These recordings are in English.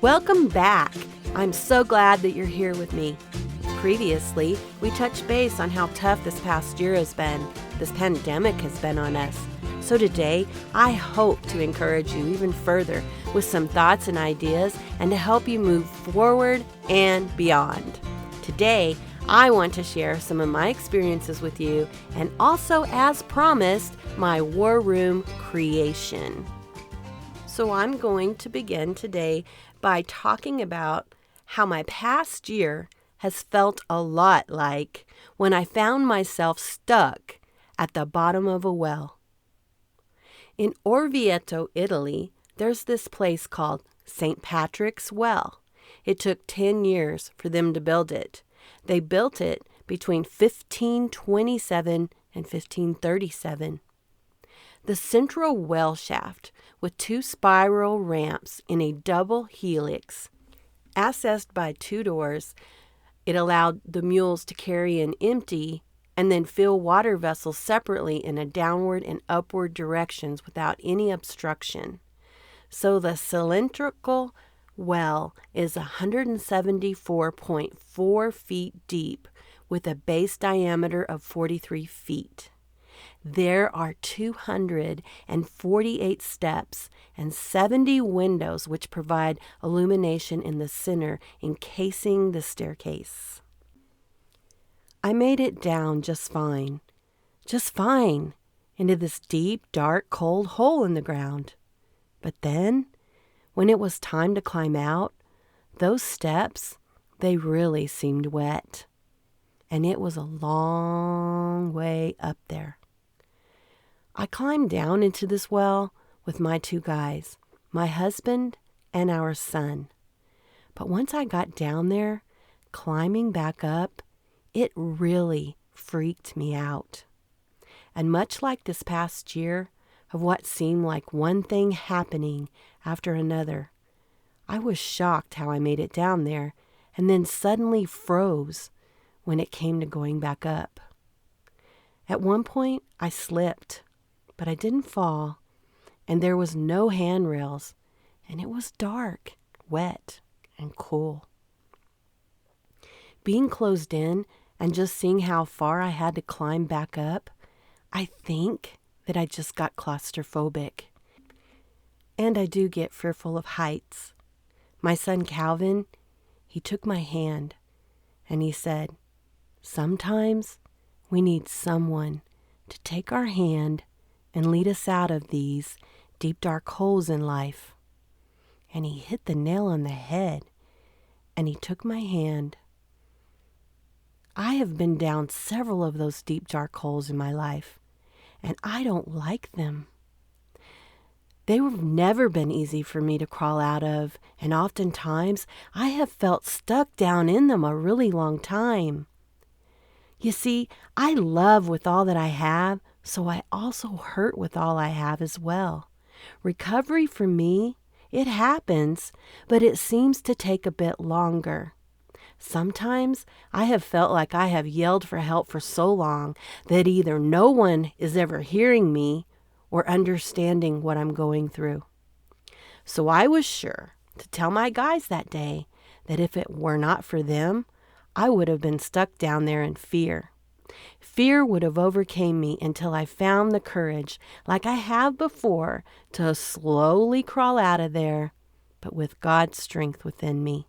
Welcome back. I'm so glad that you're here with me. Previously, we touched base on how tough this past year has been. This pandemic has been on us. So today, I hope to encourage you even further with some thoughts and ideas and to help you move forward and beyond. Today, I want to share some of my experiences with you and also, as promised, my War Room creation. So I'm going to begin today by talking about how my past year has felt a lot like when I found myself stuck at the bottom of a well. In Orvieto, Italy, there's this place called St. Patrick's Well. It took 10 years for them to build it. They built it between 1527 and 1537. The central well shaft with two spiral ramps in a double helix, accessed by two doors, it allowed the mules to carry and empty and then fill water vessels separately in a downward and upward directions without any obstruction. So the cylindrical well is 174.4 feet deep with a base diameter of 43 feet. There are 248 steps and 70 windows which provide illumination in the center, encasing the staircase. I made it down just fine, into this deep, dark, cold hole in the ground. But then, when it was time to climb out, those steps, they really seemed wet. And it was a long way up there. I climbed down into this well with my two guys, my husband and our son. But once I got down there, climbing back up, it really freaked me out. And much like this past year, of what seemed like one thing happening after another, I was shocked how I made it down there and then suddenly froze when it came to going back up. At one point, I slipped, but I didn't fall, and there was no handrails, and it was dark, wet, and cool. Being closed in and just seeing how far I had to climb back up, I think that I just got claustrophobic. And I do get fearful of heights. My son Calvin, he took my hand, and he said, "Sometimes we need someone to take our hand and lead us out of these deep, dark holes in life." And he hit the nail on the head, and he took my hand. I have been down several of those deep, dark holes in my life, and I don't like them. They have never been easy for me to crawl out of, and oftentimes I have felt stuck down in them a really long time. You see, I love with all that I have, so I also hurt with all I have as well. Recovery for me, it happens, but it seems to take a bit longer. Sometimes I have felt like I have yelled for help for so long that either no one is ever hearing me or understanding what I'm going through. So I was sure to tell my guys that day that if it were not for them, I would have been stuck down there in fear. Fear would have overcame me until I found the courage, like I have before, to slowly crawl out of there, but with God's strength within me.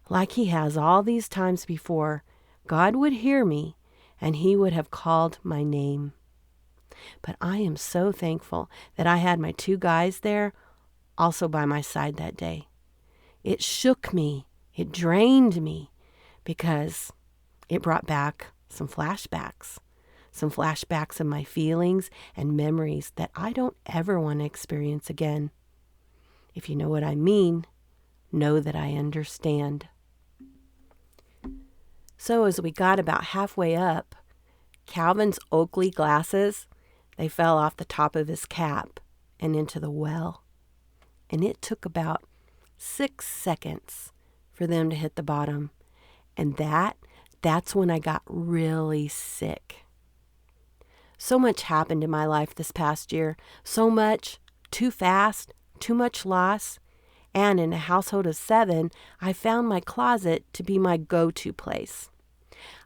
Like He has all these times before, God would hear me, and He would have called my name. But I am so thankful that I had my two guys there, also by my side that day. It shook me, it drained me, because it brought back some flashbacks of my feelings and memories that I don't ever want to experience again. If you know what I mean, know that I understand. So as we got about halfway up, Calvin's Oakley glasses, they fell off the top of his cap and into the well. And it took about 6 seconds for them to hit the bottom. And that's when I got really sick. So much happened in my life this past year. So much, too fast, too much loss. And in a household of 7, I found my closet to be my go-to place.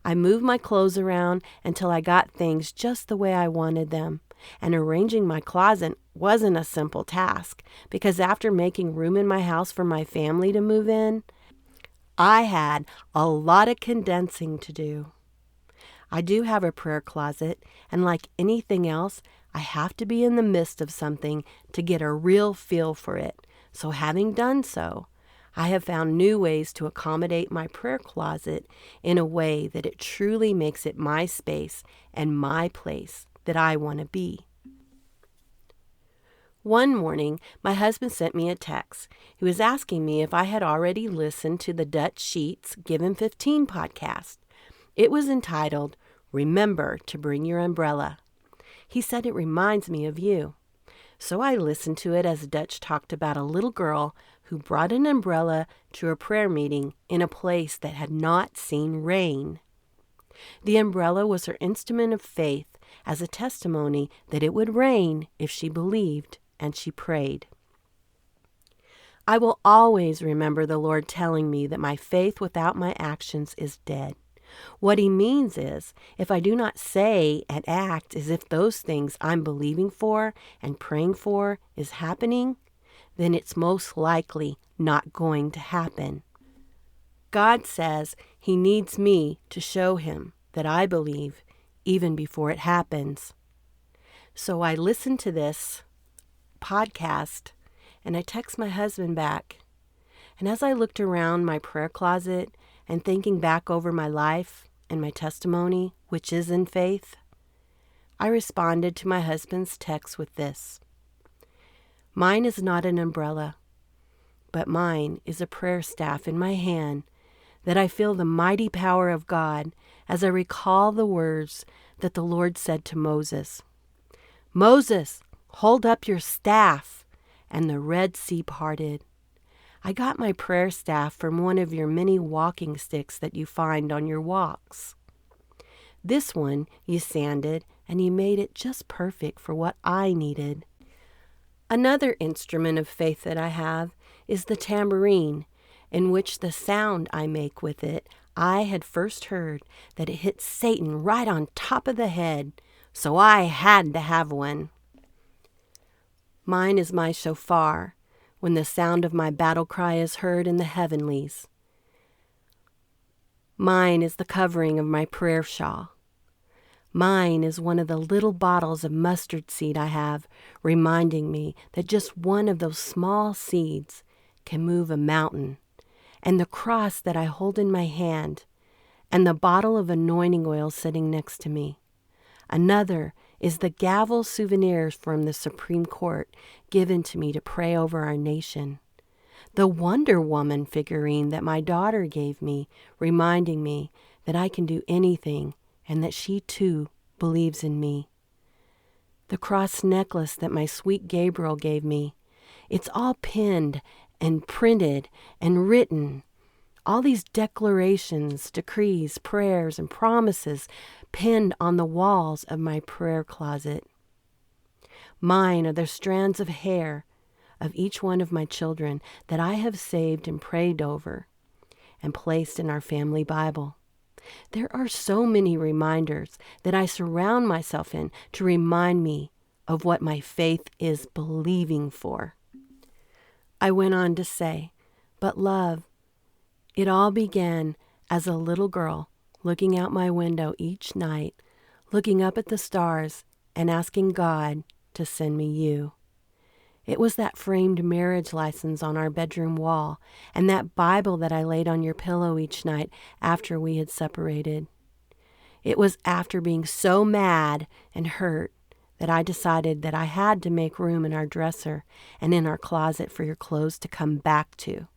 I moved my clothes around until I got things just the way I wanted them. And arranging my closet wasn't a simple task, because after making room in my house for my family to move in, I had a lot of condensing to do. I do have a prayer closet, and like anything else, I have to be in the midst of something to get a real feel for it. So having done so, I have found new ways to accommodate my prayer closet in a way that it truly makes it my space and my place that I want to be. One morning, my husband sent me a text. He was asking me if I had already listened to the Dutch Sheets Given 15 podcast. It was entitled, Remember to Bring Your Umbrella. He said it reminds me of you. So I listened to it as Dutch talked about a little girl who brought an umbrella to a prayer meeting in a place that had not seen rain. The umbrella was her instrument of faith as a testimony that it would rain if she believed and she prayed. I will always remember the Lord telling me that my faith without my actions is dead. What he means is, if I do not say and act as if those things I'm believing for and praying for is happening, then it's most likely not going to happen. God says he needs me to show him that I believe even before it happens. So I listened to this podcast and I text my husband back. And as I looked around my prayer closet and thinking back over my life and my testimony, which is in faith, I responded to my husband's text with this. Mine is not an umbrella, but mine is a prayer staff in my hand that I feel the mighty power of God as I recall the words that the Lord said to Moses. Moses, hold up your staff, and the Red Sea parted. I got my prayer staff from one of your many walking sticks that you find on your walks. This one you sanded, and you made it just perfect for what I needed. Another instrument of faith that I have is the tambourine, in which the sound I make with it, I had first heard that it hit Satan right on top of the head, so I had to have one. Mine is my shofar, when the sound of my battle cry is heard in the heavenlies. Mine is the covering of my prayer shawl. Mine is one of the little bottles of mustard seed I have, reminding me that just one of those small seeds can move a mountain. And the cross that I hold in my hand, and the bottle of anointing oil sitting next to me. Another is the gavel souvenirs from the Supreme Court given to me to pray over our nation. The Wonder Woman figurine that my daughter gave me, reminding me that I can do anything and that she too believes in me. The cross necklace that my sweet Gabriel gave me, it's all pinned and printed and written. All these declarations, decrees, prayers, and promises pinned on the walls of my prayer closet. Mine are the strands of hair of each one of my children that I have saved and prayed over and placed in our family Bible. There are so many reminders that I surround myself in to remind me of what my faith is believing for. I went on to say, but love, it all began as a little girl looking out my window each night, looking up at the stars and asking God to send me you. It was that framed marriage license on our bedroom wall and that Bible that I laid on your pillow each night after we had separated. It was after being so mad and hurt that I decided that I had to make room in our dresser and in our closet for your clothes to come back to.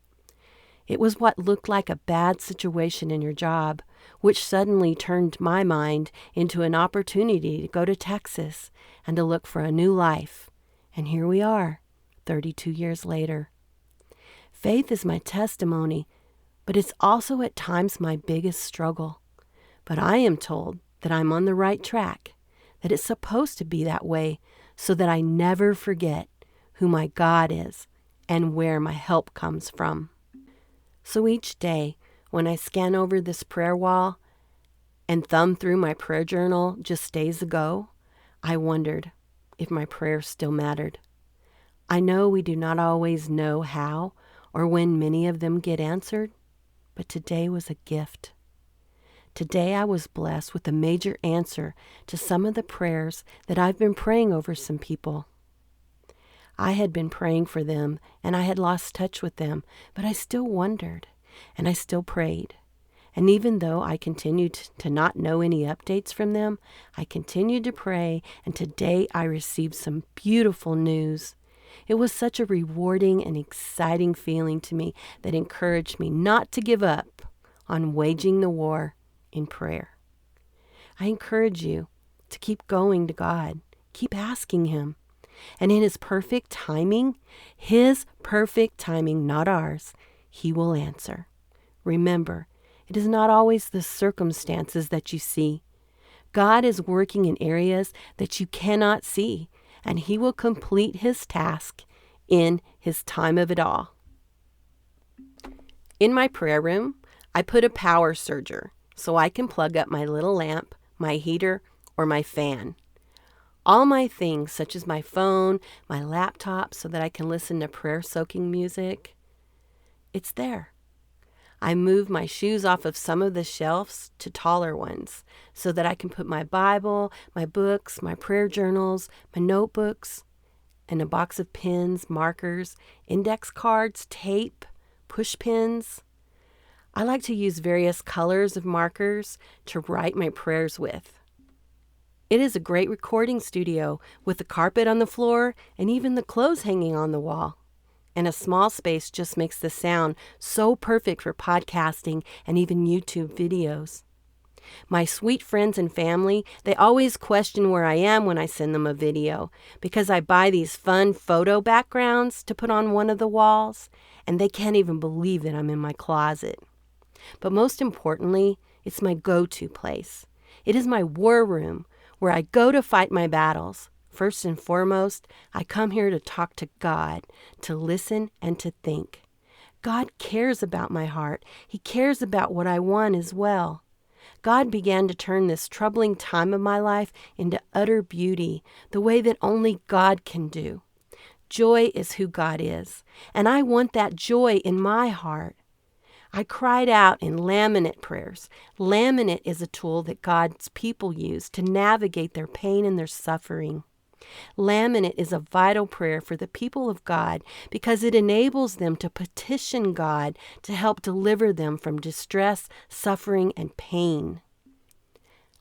It was what looked like a bad situation in your job, which suddenly turned my mind into an opportunity to go to Texas and to look for a new life. And here we are, 32 years later. Faith is my testimony, but it's also at times my biggest struggle. But I am told that I'm on the right track, that it's supposed to be that way, so that I never forget who my God is and where my help comes from. So each day, when I scan over this prayer wall and thumb through my prayer journal just days ago, I wondered if my prayers still mattered. I know we do not always know how or when many of them get answered, but today was a gift. Today I was blessed with a major answer to some of the prayers that I've been praying over some people. I had been praying for them and I had lost touch with them, but I still wondered and I still prayed. And even though I continued to not know any updates from them, I continued to pray, and today I received some beautiful news. It was such a rewarding and exciting feeling to me that encouraged me not to give up on waging the war in prayer. I encourage you to keep going to God. Keep asking Him. And in His perfect timing, not ours, He will answer. Remember, it is not always the circumstances that you see. God is working in areas that you cannot see, and He will complete His task in His time of it all. In my prayer room, I put a power surger so I can plug up my little lamp, my heater, or my fan. All my things, such as my phone, my laptop, so that I can listen to prayer-soaking music, it's there. I move my shoes off of some of the shelves to taller ones so that I can put my Bible, my books, my prayer journals, my notebooks, and a box of pens, markers, index cards, tape, push pins. I like to use various colors of markers to write my prayers with. It is a great recording studio with the carpet on the floor and even the clothes hanging on the wall. And a small space just makes the sound so perfect for podcasting and even YouTube videos. My sweet friends and family, they always question where I am when I send them a video because I buy these fun photo backgrounds to put on one of the walls, and they can't even believe that I'm in my closet. But most importantly, it's my go-to place. It is my war room where I go to fight my battles. First and foremost, I come here to talk to God, to listen and to think. God cares about my heart. He cares about what I want as well. God began to turn this troubling time of my life into utter beauty, the way that only God can do. Joy is who God is, and I want that joy in my heart. I cried out in laminate prayers. Laminate is a tool that God's people use to navigate their pain and their suffering. Laminate is a vital prayer for the people of God because it enables them to petition God to help deliver them from distress, suffering, and pain.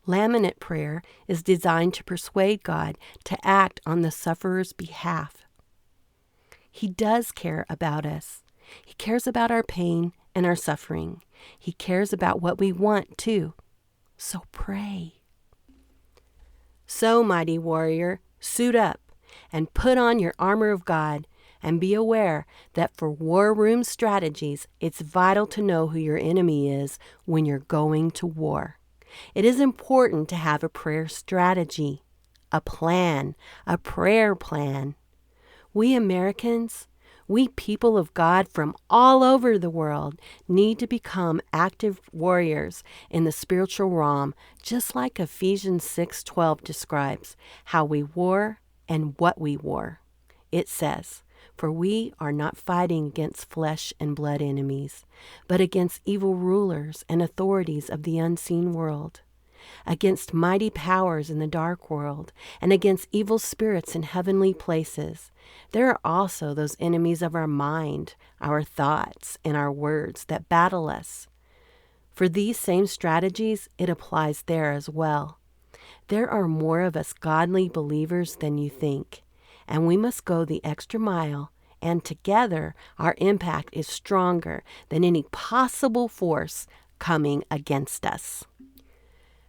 Laminate prayer is designed to persuade God to act on the sufferer's behalf. He does care about us. He cares about our pain and our suffering. He cares about what we want too. So pray. So, mighty warrior, suit up and put on your armor of God, and be aware that for war room strategies, it's vital to know who your enemy is when you're going to war. It is important to have a prayer strategy, a plan, a prayer plan. We Americans, we people of God from all over the world need to become active warriors in the spiritual realm, just like Ephesians 6:12 describes how we war and what we war. It says, "For we are not fighting against flesh and blood enemies, but against evil rulers and authorities of the unseen world, against mighty powers in the dark world, and against evil spirits in heavenly places." There are also those enemies of our mind, our thoughts, and our words that battle us. For these same strategies, it applies there as well. There are more of us godly believers than you think, and we must go the extra mile, and together our impact is stronger than any possible force coming against us.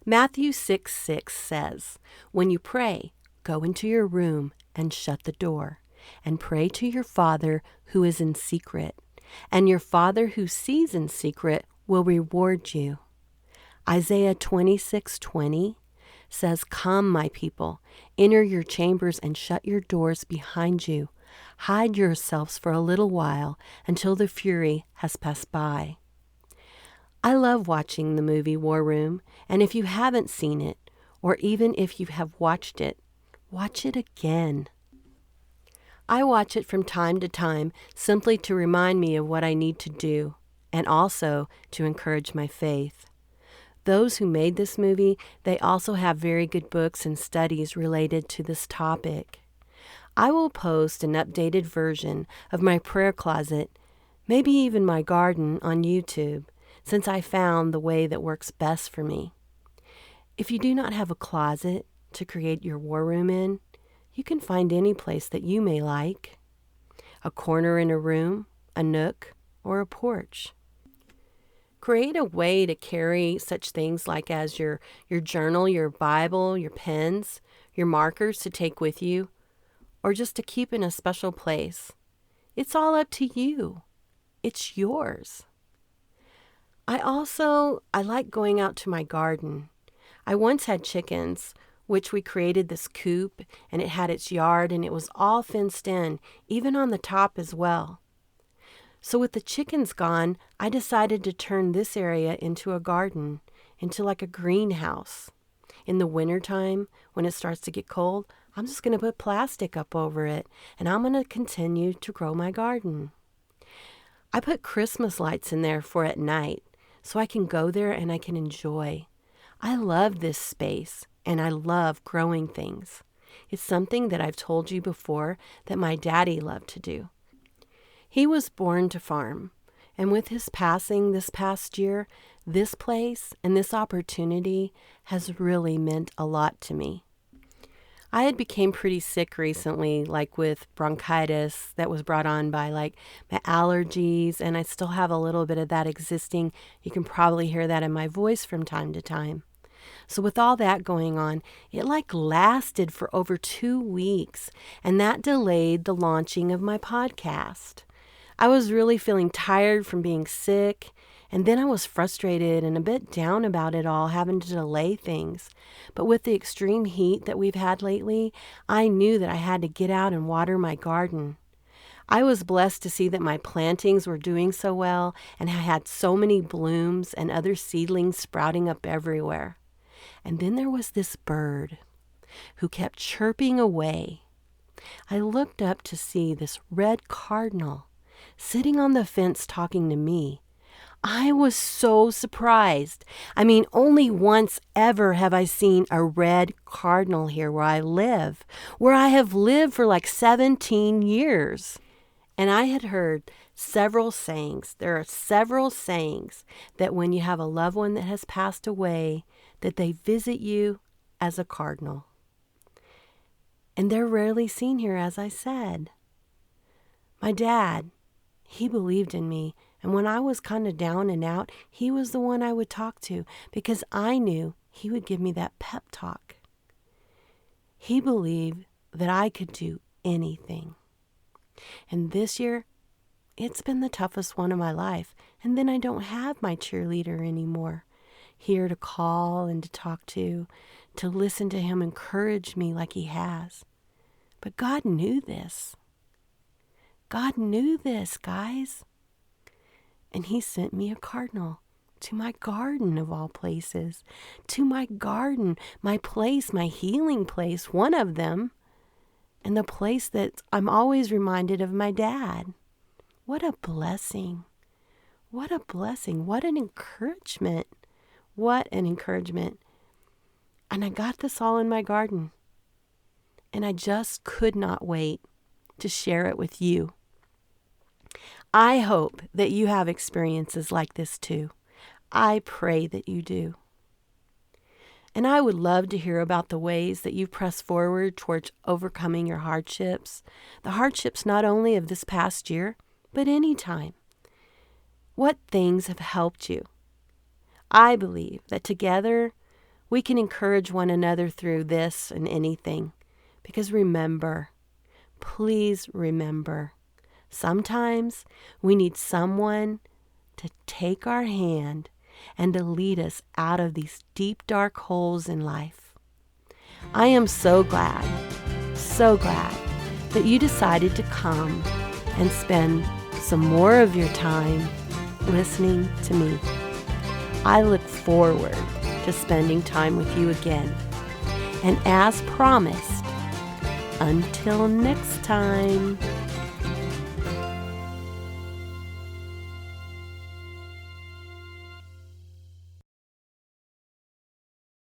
Matthew 6:6 says, "When you pray, go into your room and shut the door, and pray to your Father who is in secret, and your Father who sees in secret will reward you." Isaiah 26:20 says, "Come, my people, enter your chambers and shut your doors behind you Hide yourselves for a little while until the fury has passed by. I love watching the movie War Room, and if you haven't seen it, or even if you have watched it, watch it again. I watch it from time to time simply to remind me of what I need to do, and also to encourage my faith. Those who made this movie, they also have very good books and studies related to this topic. I will post an updated version of my prayer closet, maybe even my garden, on YouTube, since I found the way that works best for me. If you do not have a closet to create your war room in, you can find any place that you may like. A corner in a room, a nook, or a porch. Create a way to carry such things like as your journal, your Bible, your pens, your markers to take with you, or just to keep in a special place. It's all up to you. It's yours. I like going out to my garden. I once had chickens, which we created this coop, and it had its yard, and it was all fenced in, even on the top as well. So with the chickens gone, I decided to turn this area into a garden, into like a greenhouse. In the wintertime, when it starts to get cold, I'm just going to put plastic up over it, and I'm going to continue to grow my garden. I put Christmas lights in there for at night, so I can go there and I can enjoy. I love this space, and I love growing things. It's something that I've told you before that my daddy loved to do. He was born to farm, and with his passing this past year, this place and this opportunity has really meant a lot to me. I had became pretty sick recently, like with bronchitis that was brought on by like my allergies, and I still have a little bit of that existing. You can probably hear that in my voice from time to time. So with all that going on, it like lasted for over 2 weeks, and that delayed the launching of my podcast. I was really feeling tired from being sick, and then I was frustrated and a bit down about it all, having to delay things. But with the extreme heat that we've had lately, I knew that I had to get out and water my garden. I was blessed to see that my plantings were doing so well, and I had so many blooms and other seedlings sprouting up everywhere. And then there was this bird who kept chirping away. I looked up to see this red cardinal sitting on the fence talking to me. I was so surprised. I mean, only once ever have I seen a red cardinal here where I live, where I have lived for like 17 years. And I had heard several sayings. There are several sayings that when you have a loved one that has passed away, that they visit you as a cardinal. And they're rarely seen here, as I said. My dad, he believed in me. And when I was kind of down and out, he was the one I would talk to because I knew he would give me that pep talk. He believed that I could do anything. And this year, it's been the toughest one of my life. And then I don't have my cheerleader anymore, here to call and to talk to listen to him encourage me like he has. But God knew this. God knew this, guys. And he sent me a cardinal to my garden of all places, to my garden, my place, my healing place, one of them, and the place that I'm always reminded of my dad. What a blessing. What a blessing. What an encouragement. What an encouragement. And I got this all in my garden. And I just could not wait to share it with you. I hope that you have experiences like this too. I pray that you do. And I would love to hear about the ways that you press forward towards overcoming your hardships. The hardships not only of this past year, but any time. What things have helped you? I believe that together we can encourage one another through this and anything. Because remember, please remember, sometimes we need someone to take our hand and to lead us out of these deep, dark holes in life. I am so glad that you decided to come and spend some more of your time listening to me. I look forward to spending time with you again. And as promised, until next time.